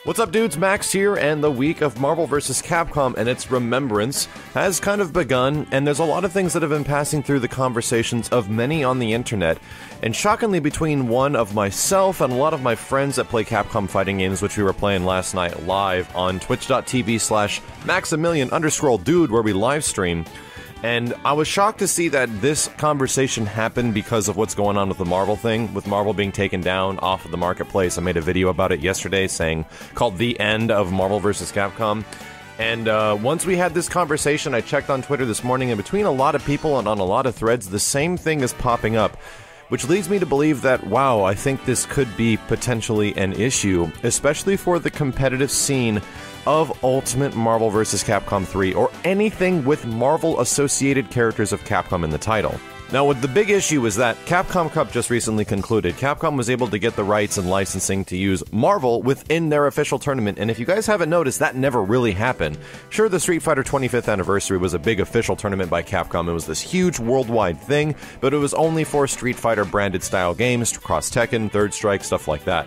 What's up, dudes? Max here, and the week of Marvel vs. Capcom and its remembrance has kind of begun, and there's a lot of things that have been passing through the conversations of many on the internet, and shockingly between one of myself and a lot of my friends that play Capcom fighting games, which we were playing last night live on twitch.tv/Maximilian_dude, where we live stream. And I was shocked to see that this conversation happened because of what's going on with the Marvel thing, with Marvel being taken down off of the marketplace. I made a video about it yesterday called The End of Marvel vs. Capcom. And once we had this conversation, I checked on Twitter this morning, and between a lot of people and on a lot of threads, the same thing is popping up. Which leads me to believe that, wow, I think this could be potentially an issue, especially for the competitive scene of Ultimate Marvel vs. Capcom 3, or anything with Marvel-associated characters of Capcom in the title. Now, what the big issue is that Capcom Cup just recently concluded. Capcom was able to get the rights and licensing to use Marvel within their official tournament, and if you guys haven't noticed, that never really happened. Sure, the Street Fighter 25th anniversary was a big official tournament by Capcom. It was this huge worldwide thing, but it was only for Street Fighter branded style games, Cross Tekken, Third Strike, stuff like that.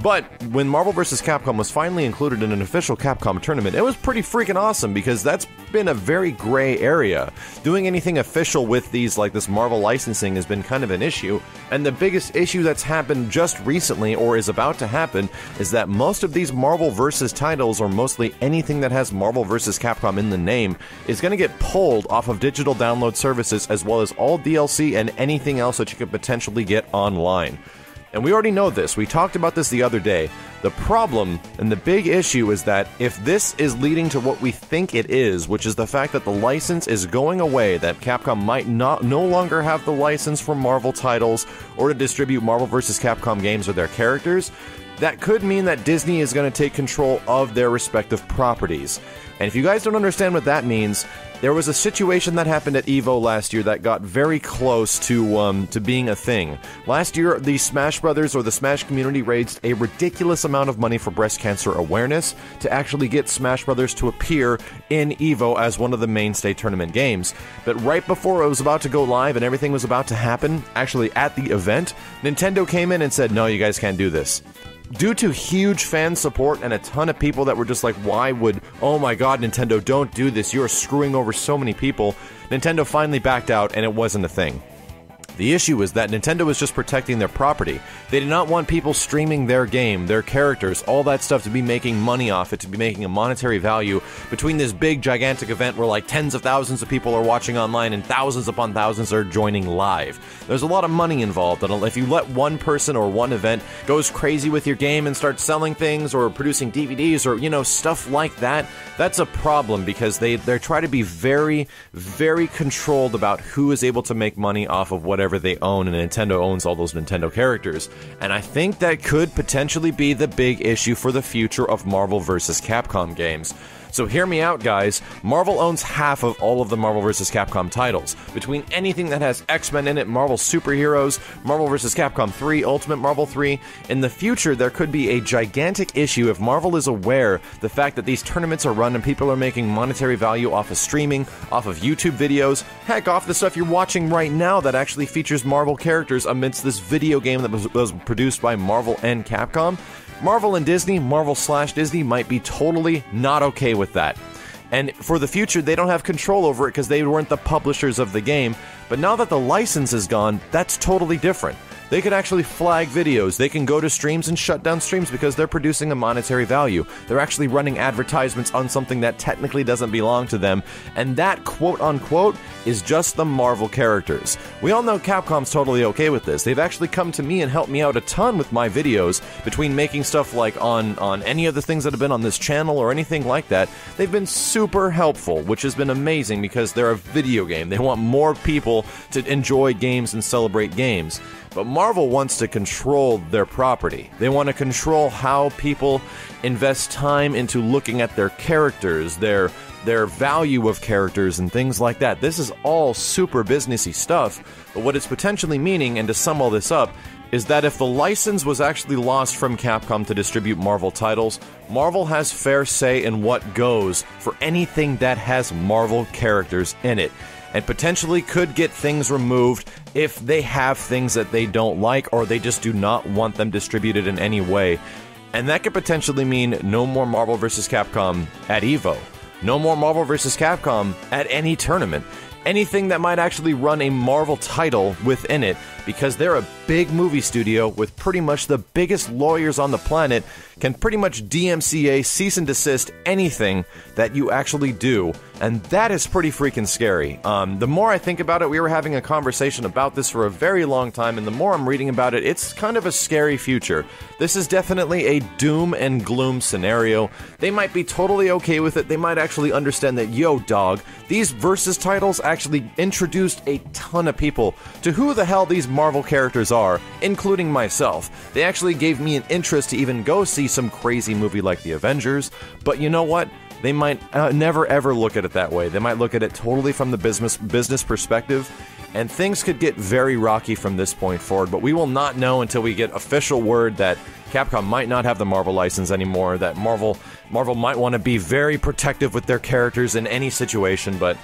But when Marvel vs. Capcom was finally included in an official Capcom tournament, it was pretty freaking awesome, because that's been a very gray area. Doing anything official with these, like this Marvel licensing, has been kind of an issue, and the biggest issue that's happened just recently, or is about to happen, is that most of these Marvel vs. titles, or mostly anything that has Marvel vs. Capcom in the name, is going to get pulled off of digital download services, as well as all DLC and anything else that you could potentially get online. And we already know this, we talked about this the other day. The problem, and the big issue, is that if this is leading to what we think it is, which is the fact that the license is going away, that Capcom might no longer have the license for Marvel titles, or to distribute Marvel vs. Capcom games or their characters, that could mean that Disney is going to take control of their respective properties. And if you guys don't understand what that means, there was a situation that happened at EVO last year that got very close to being a thing. Last year, the Smash Brothers, or the Smash community, raised a ridiculous amount of money for breast cancer awareness to actually get Smash Brothers to appear in EVO as one of the mainstay tournament games. But right before it was about to go live and everything was about to happen, actually at the event, Nintendo came in and said, no, you guys can't do this. Due to huge fan support and a ton of people that were just like, oh my god, Nintendo, don't do this, you're screwing over so many people, Nintendo finally backed out and it wasn't a thing. The issue is that Nintendo was just protecting their property. They did not want people streaming their game, their characters, all that stuff to be making money off it, to be making a monetary value between this big, gigantic event where like tens of thousands of people are watching online and thousands upon thousands are joining live. There's a lot of money involved, and if you let one person or one event goes crazy with your game and starts selling things or producing DVDs or, stuff like that, that's a problem, because they try to be very, very controlled about who is able to make money off of whatever they own, and Nintendo owns all those Nintendo characters. And I think that could potentially be the big issue for the future of Marvel vs. Capcom games. So hear me out, guys. Marvel owns half of all of the Marvel vs. Capcom titles. Between anything that has X-Men in it, Marvel Superheroes, Marvel vs. Capcom 3, Ultimate Marvel 3, in the future there could be a gigantic issue if Marvel is aware the fact that these tournaments are run and people are making monetary value off of streaming, off of YouTube videos, heck, off the stuff you're watching right now that actually features Marvel characters amidst this video game that was produced by Marvel and Capcom. Marvel and Disney, Marvel/Disney, might be totally not okay with that. And for the future, they don't have control over it because they weren't the publishers of the game. But now that the license is gone, that's totally different. They could actually flag videos. They can go to streams and shut down streams because they're producing a monetary value. They're actually running advertisements on something that technically doesn't belong to them. And that, quote-unquote, is just the Marvel characters. We all know Capcom's totally okay with this. They've actually come to me and helped me out a ton with my videos, between making stuff like on any of the things that have been on this channel or anything like that. They've been super helpful, which has been amazing because they're a video game. They want more people to enjoy games and celebrate games. But Marvel wants to control their property. They want to control how people invest time into looking at their characters, their value of characters, and things like that. This is all super businessy stuff, but what it's potentially meaning, and to sum all this up, is that if the license was actually lost from Capcom to distribute Marvel titles, Marvel has fair say in what goes for anything that has Marvel characters in it, and potentially could get things removed if they have things that they don't like or they just do not want them distributed in any way. And that could potentially mean no more Marvel vs. Capcom at EVO. No more Marvel vs. Capcom at any tournament. Anything that might actually run a Marvel title within it, because they're a big movie studio with pretty much the biggest lawyers on the planet, can pretty much DMCA, cease and desist anything that you actually do, and that is pretty freaking scary. The more I think about it, we were having a conversation about this for a very long time, and the more I'm reading about it, it's kind of a scary future. This is definitely a doom and gloom scenario. They might be totally okay with it, they might actually understand that, yo dog, these Versus titles actually introduced a ton of people to who the hell these Marvel characters are, including myself. They actually gave me an interest to even go see some crazy movie like The Avengers, but you know what? They might never ever look at it that way. They might look at it totally from the business perspective, and things could get very rocky from this point forward, but we will not know until we get official word that Capcom might not have the Marvel license anymore, that Marvel might want to be very protective with their characters in any situation, but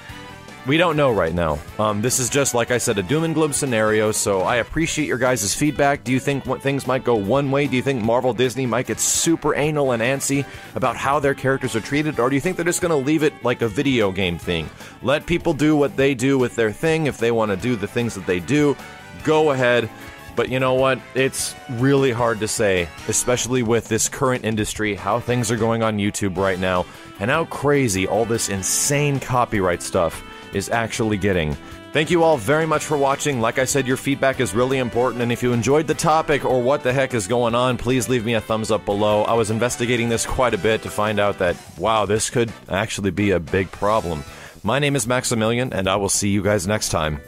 we don't know right now. This is just, like I said, a doom and gloom scenario, so I appreciate your guys' feedback. Do you think things might go one way? Do you think Marvel Disney might get super anal and antsy about how their characters are treated? Or do you think they're just going to leave it like a video game thing? Let people do what they do with their thing. If they want to do the things that they do, go ahead. But you know what? It's really hard to say, especially with this current industry, how things are going on YouTube right now, and how crazy all this insane copyright stuff is actually getting. Thank you all very much for watching. Like I said, your feedback is really important, and if you enjoyed the topic or what the heck is going on, please leave me a thumbs up below. I was investigating this quite a bit to find out that, wow, this could actually be a big problem. My name is Maximilian, and I will see you guys next time.